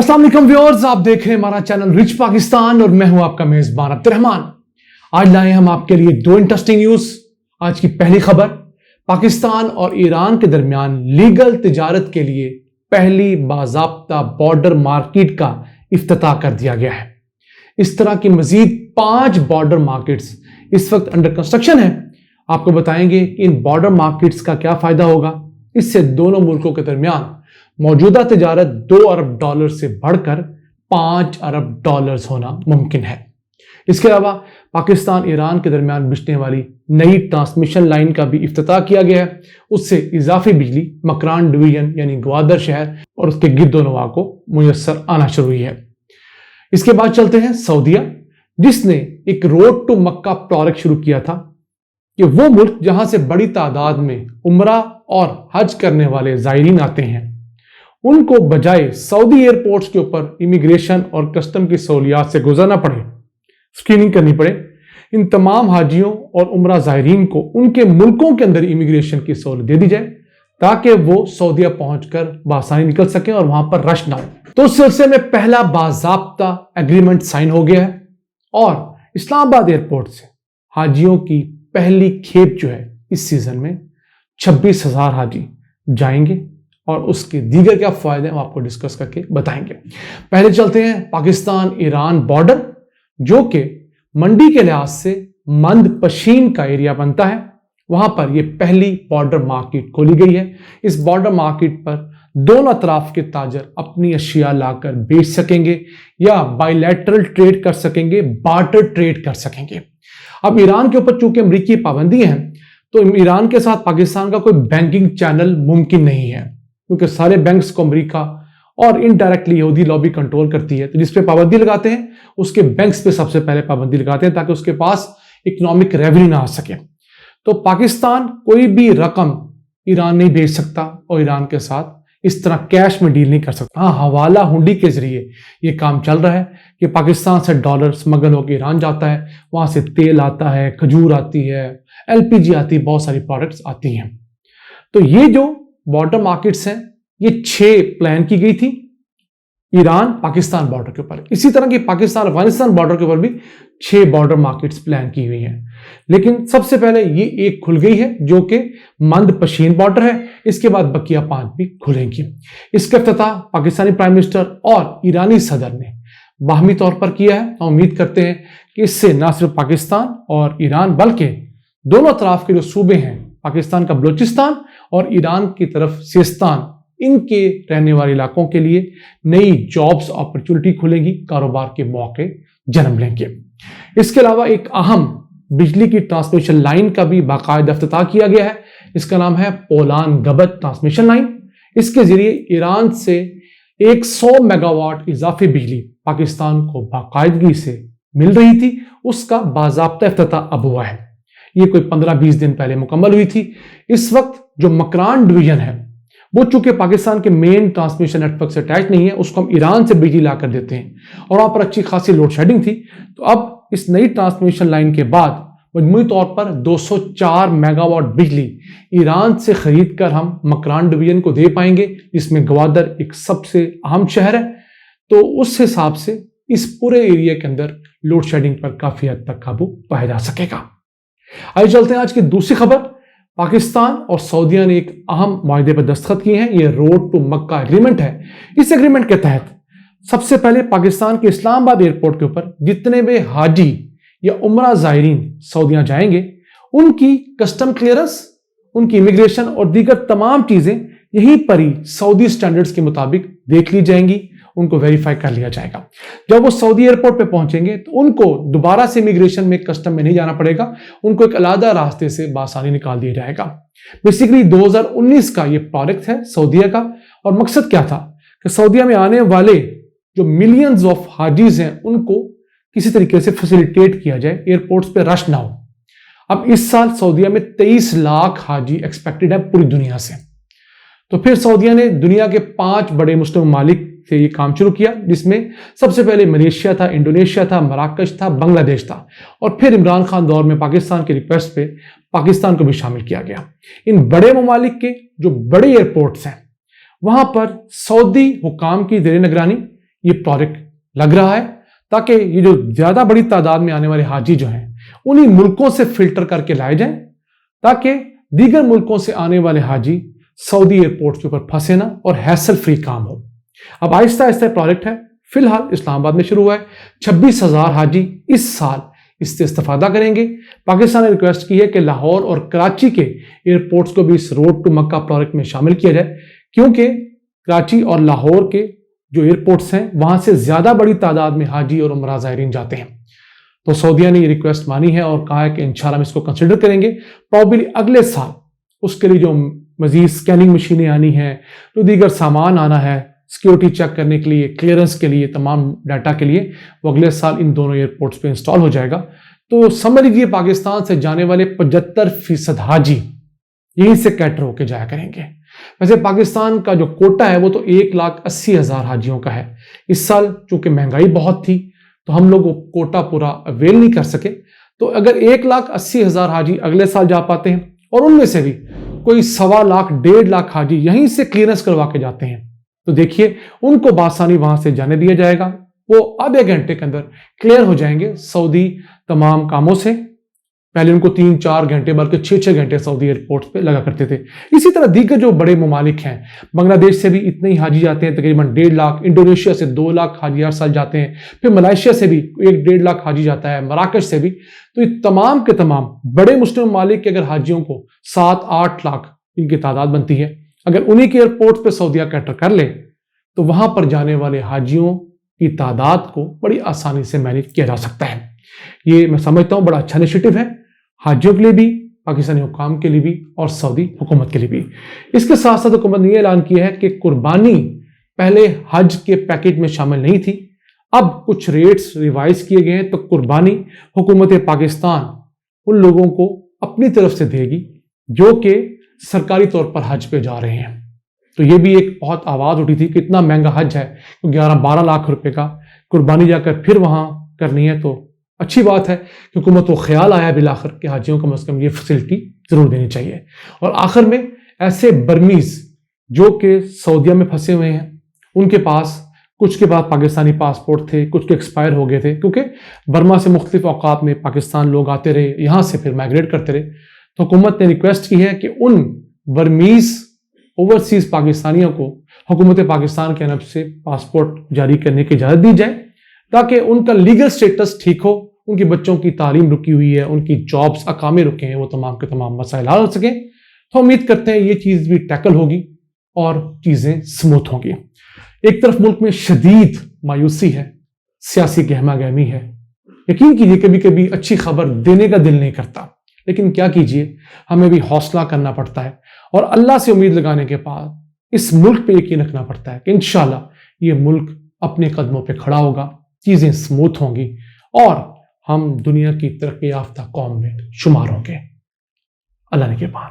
अस्सलाम वालेकुम व्यूअर्स, आप देख रहे हैं हमारा चैनल रिच पाकिस्तान और मैं हूं आपका मेजबान अब्दुर्रहमान। आज लाए हम आपके लिए दो इंटरेस्टिंग न्यूज। आज की पहली खबर, पाकिस्तान और ईरान के दरमियान लीगल तिजारत के लिए पहली बाज़ाब्ता बॉर्डर मार्केट का इफ्तिताह कर दिया गया है। इस तरह की मजीद 5 बॉर्डर मार्केट्स इस वक्त अंडर कंस्ट्रक्शन है। आपको बताएंगे कि इन बॉर्डर मार्केट्स का क्या फायदा होगा। इससे दोनों मुल्कों के दरमियान मौजूदा तिजारत $2 अरब से बढ़कर $5 अरब होना मुमकिन है। इसके अलावा पाकिस्तान ईरान के दरमियान बिछने वाली नई ट्रांसमिशन लाइन का भी इफ्तिताह किया गया है। उससे इजाफी बिजली मकरान डिवीजन यानी ग्वादर शहर और उसके गिरदोनवा को मुयस्सर आना शुरू हुई है। इसके बाद चलते हैं सऊदीया, जिसने एक रोड टू मक्का प्रोजेक्ट शुरू किया था कि वो मुल्क जहां से बड़ी तादाद में उम्रा और हज करने वाले ज़ायरीन आते हैं, उनको बजाय सऊदी एयरपोर्ट्स के ऊपर इमिग्रेशन और कस्टम की सहूलियात से गुजरना पड़े, स्क्रीनिंग करनी पड़े, इन तमाम हाजियों और उम्रा ज़ायरीन को उनके मुल्कों के अंदर इमिग्रेशन की सहूलत दे दी जाए ताकि वो सऊदीया पहुंचकर बआसानी निकल सकें और वहां पर रश ना हो। तो उस सिलसिले में पहला बाज़ाब्ता एग्रीमेंट साइन हो गया है और इस्लामाबाद एयरपोर्ट से हाजियों की पहली खेप जो है इस सीजन में 26,000 हाजी जाएंगे और उसके दीगर क्या फायदे हैं वो आपको डिस्कस करके बताएंगे। पहले चलते हैं पाकिस्तान ईरान बॉर्डर, जो कि मंडी के लिहाज से मंद पशीन का एरिया बनता है। वहां पर यह पहली बॉर्डर मार्केट खोली गई है। इस बॉर्डर मार्केट पर दोनों तरफ के ताजर अपनी अशिया लाकर बेच सकेंगे या बायलैटरल ट्रेड कर सकेंगे, बार्टर ट्रेड कर सकेंगे। अब ईरान के ऊपर चूंकि अमरीकी पाबंदी है तो ईरान के साथ पाकिस्तान का कोई बैंकिंग चैनल मुमकिन नहीं है, क्योंकि सारे बैंक्स को अमेरिका और इनडायरेक्टली यहूदी लॉबी कंट्रोल करती है। तो जिस पे पाबंदी लगाते हैं उसके बैंक्स पे सबसे पहले पाबंदी लगाते हैं ताकि उसके पास इकोनॉमिक रेवेन्यू ना आ सके। तो पाकिस्तान कोई भी रकम ईरान नहीं भेज सकता और ईरान के साथ इस तरह कैश में डील नहीं कर सकता। हाँ, हवाला हुंडी के जरिए ये काम चल रहा है कि पाकिस्तान से डॉलर स्मगल होकर ईरान जाता है, वहां से तेल आता है, खजूर आती है, LPG आती है, बहुत सारी प्रोडक्ट्स आती हैं। तो ये जो बॉर्डर मार्केट्स हैं ये 6 प्लान की गई थी ईरान पाकिस्तान बॉर्डर के ऊपर। इसी तरह की पाकिस्तान अफगानिस्तान बॉर्डर के ऊपर भी 6 बॉर्डर मार्केट्स प्लान की हुई हैं। लेकिन सबसे पहले ये एक खुल गई है जो कि मंद पशीन बॉर्डर है। इसके बाद बकिया 5 भी खुलेंगी। इसका इफ्तिताह पाकिस्तानी प्राइम मिनिस्टर और ईरानी सदर ने बाहमी तौर पर किया है। हम उम्मीद करते हैं कि इससे न सिर्फ पाकिस्तान और ईरान बल्कि दोनों तरफ के जो सूबे हैं, पाकिस्तान का बलूचिस्तान और ईरान की तरफ सिस्तान, इनके रहने वाले इलाकों के लिए नई जॉब्स अपॉर्चुनिटी खुलेगी, कारोबार के मौके जन्म लेंगे। इसके अलावा एक अहम बिजली की ट्रांसमिशन लाइन का भी बाकायदा इफ्तिताह किया गया है। इसका नाम है पोलान गबत ट्रांसमिशन लाइन। इसके जरिए ईरान से 100 मेगावाट इजाफी बिजली पाकिस्तान को बाकायदगी से मिल रही थी, उसका बाज़ाब्ता इफ्तिताह अब हुआ है। ये कोई 15-20 दिन पहले मुकम्मल हुई थी। इस वक्त जो मकरान डिवीजन है वो चूंकि पाकिस्तान के मेन ट्रांसमिशन नेटवर्क से अटैच नहीं है, उसको हम ईरान से बिजली ला कर देते हैं और वहां पर अच्छी खासी लोड शेडिंग थी। तो अब इस नई ट्रांसमिशन लाइन के बाद मजमूई तौर पर 204 मेगावाट बिजली ईरान से खरीद कर हम मकरान डिवीजन को दे पाएंगे, जिसमें ग्वादर एक सबसे अहम शहर है। तो उस हिसाब से इस पूरे एरिया के अंदर लोड शेडिंग पर काफी हद तक काबू पाया जा सकेगा। आइए चलते हैं आज की दूसरी खबर। पाकिस्तान और सऊदीया ने एक अहम मुआहदे पर दस्तखत किए हैं। यह रोड टू मक्का एग्रीमेंट है। इस एग्रीमेंट के तहत सबसे पहले पाकिस्तान के इस्लामाबाद एयरपोर्ट के ऊपर जितने भी हाजी या उम्रा ज़ायरीन सऊदीया जाएंगे, उनकी कस्टम क्लियरेंस, उनकी इमिग्रेशन और दीगर तमाम चीजें यहीं पर ही सऊदी स्टैंडर्ड्स के मुताबिक देख ली जाएंगी, उनको वेरीफाई कर लिया जाएगा। जब वो सऊदी एयरपोर्ट पे पहुंचेंगे तो उनको दोबारा से इमिग्रेशन में कस्टम में नहीं जाना पड़ेगा, उनको एक अलग रास्ते से बासानी निकाल दिया जाएगा। बेसिकली 2019 का ये प्रोजेक्ट है सऊदीया का, और मकसद क्या था कि सऊदीया में आने वाले जो मिलियंस ऑफ हाजीज हैं उनको किसी तरीके से फैसिलिटेट किया जाए, एयरपोर्ट्स पे रश ना हो। अब इस साल सऊदीया में 23 लाख हाजी एक्सपेक्टेड है पूरी दुनिया से। तो फिर सऊदीया ने दुनिया के 5 बड़े मुस्लिम ममालिक से ये काम शुरू किया, जिसमें सबसे पहले मलेशिया था, इंडोनेशिया था, मराकश था, बांग्लादेश था, और फिर इमरान खान दौर में पाकिस्तान की रिक्वेस्ट पे पाकिस्तान को भी शामिल किया गया। इन बड़े ममालिक के जो बड़े एयरपोर्ट्स हैं वहां पर सऊदी हुकाम की ज़ेर निगरानी یہ پروجیکٹ لگ رہا ہے تاکہ یہ جو زیادہ بڑی تعداد میں آنے والے حاجی جو ہیں انہی ملکوں سے فلٹر کر کے لائے جائیں تاکہ دیگر ملکوں سے آنے والے حاجی سعودی ایئرپورٹ کے اوپر پھنسے نہ اور ہیسل فری کام ہو۔ اب آہستہ آہستہ پروجیکٹ ہے، فی الحال اسلام آباد میں شروع ہوا ہے۔ 26,000 حاجی اس سال اس سے استفادہ کریں گے۔ پاکستان نے ریکویسٹ کی ہے کہ لاہور اور کراچی کے ایئرپورٹس کو بھی اس روڈ ٹو مکہ پروجیکٹ میں شامل کیا جائے، کیونکہ کراچی اور لاہور کے جو ایئرپورٹس ہیں وہاں سے زیادہ بڑی تعداد میں حاجی اور عمرہ زائرین جاتے ہیں۔ تو سعودیہ نے یہ ریکویسٹ مانی ہے اور کہا ہے کہ انشاءاللہ ہم اس کو کنسیڈر کریں گے۔ پروبیلی اگلے سال اس کے لیے جو مزید سکیننگ مشینیں آنی ہیں، جو دیگر سامان آنا ہے سیکیورٹی چیک کرنے کے لیے، کلیئرنس کے لیے، تمام ڈیٹا کے لیے، وہ اگلے سال ان دونوں ایئرپورٹس پہ انسٹال ہو جائے گا۔ تو سمجھ لیجیے پاکستان سے جانے والے 75% حاجی یہیں سے کیٹر ہو کے جایا کریں گے۔ ویسے پاکستان کا جو کوٹا ہے وہ تو 1,80,000 حاجیوں کا ہے۔ اس سال چونکہ مہنگائی بہت تھی تو ہم لوگ وہ کوٹا پورا اویل نہیں کر سکے، تو اگر 1,80,000 حاجی اگلے سال جا پاتے ہیں اور ان میں سے بھی کوئی 1.25 لاکھ 1.5 لاکھ حاجی یہیں سے کلیئرنس کروا کے جاتے ہیں تو دیکھیے ان کو بآسانی وہاں سے جانے دیا جائے گا، وہ آدھے گھنٹے کے اندر کلیئر ہو جائیں گے سعودی تمام کاموں سے۔ پہلے ان کو 3-4 گھنٹے بلکہ 6-6 گھنٹے سعودی ایئرپورٹس پہ لگا کرتے تھے۔ اسی طرح دیگر جو بڑے ممالک ہیں، بنگلہ دیش سے بھی اتنے ہی حاجی جاتے ہیں، تقریباً 1.5 لاکھ، انڈونیشیا سے 2 لاکھ حاجی ہر سال جاتے ہیں، پھر ملائیشیا سے بھی 1-1.5 لاکھ حاجی جاتا ہے، مراکش سے بھی۔ تو یہ تمام کے تمام بڑے مسلم ممالک کے اگر حاجیوں کو 7-8 لاکھ ان کی تعداد بنتی ہے، اگر انہی کے ایئرپورٹس پہ سعودیہ کیٹر کر لے تو وہاں پر جانے والے حاجیوں کی تعداد کو بڑی آسانی سے مینیج کیا جا سکتا ہے۔ یہ میں سمجھتا ہوں بڑا اچھا انیشیٹو ہے، حاجیوں کے لیے بھی، پاکستانی حکام کے لیے بھی اور سعودی حکومت کے لیے بھی۔ اس کے ساتھ ساتھ حکومت نے یہ اعلان کیا ہے کہ قربانی پہلے حج کے پیکیج میں شامل نہیں تھی، اب کچھ ریٹس ریوائز کیے گئے ہیں، تو قربانی حکومت پاکستان ان لوگوں کو اپنی طرف سے دے گی جو کہ سرکاری طور پر حج پہ جا رہے ہیں۔ تو یہ بھی ایک بہت آواز اٹھی تھی کہ اتنا مہنگا حج ہے، 11-12 لاکھ روپے کا، قربانی جا کر پھر وہاں کرنی ہے۔ تو اچھی بات ہے کہ حکومت کو خیال آیا بالآخر کہ حاجیوں کو کم از کم یہ فیسلٹی ضرور دینی چاہیے۔ اور آخر میں ایسے برمیز جو کہ سعودیہ میں پھنسے ہوئے ہیں، ان کے پاس کچھ کے بعد پاکستانی پاسپورٹ تھے، کچھ کے ایکسپائر ہو گئے تھے، کیونکہ برما سے مختلف اوقات میں پاکستان لوگ آتے رہے، یہاں سے پھر مائگریٹ کرتے رہے، تو حکومت نے ریکویسٹ کی ہے کہ ان برمیز اوورسیز پاکستانیوں کو حکومت پاکستان کی جانب سے پاسپورٹ جاری کرنے کی اجازت دی جائے تاکہ ان کا لیگل سٹیٹس ٹھیک ہو، ان کے بچوں کی تعلیم رکی ہوئی ہے، ان کی جابز اقامے رکے ہیں، وہ تمام کے تمام مسائل حل ہو سکیں۔ تو امید کرتے ہیں یہ چیز بھی ٹیکل ہوگی اور چیزیں سموتھ ہوں گی۔ ایک طرف ملک میں شدید مایوسی ہے، سیاسی گہما گہمی ہے، یقین کیجیے کبھی کبھی اچھی خبر دینے کا دل نہیں کرتا، لیکن کیا کیجیے، ہمیں بھی حوصلہ کرنا پڑتا ہے اور اللہ سے امید لگانے کے بعد اس ملک پہ یقین رکھنا پڑتا ہے کہ انشاءاللہ یہ ملک اپنے قدموں پہ کھڑا ہوگا، چیزیں سموتھ ہوں گی اور ہم دنیا کی ترقی یافتہ قوم میں شمار ہوں گے۔ اللہ نے کے بعد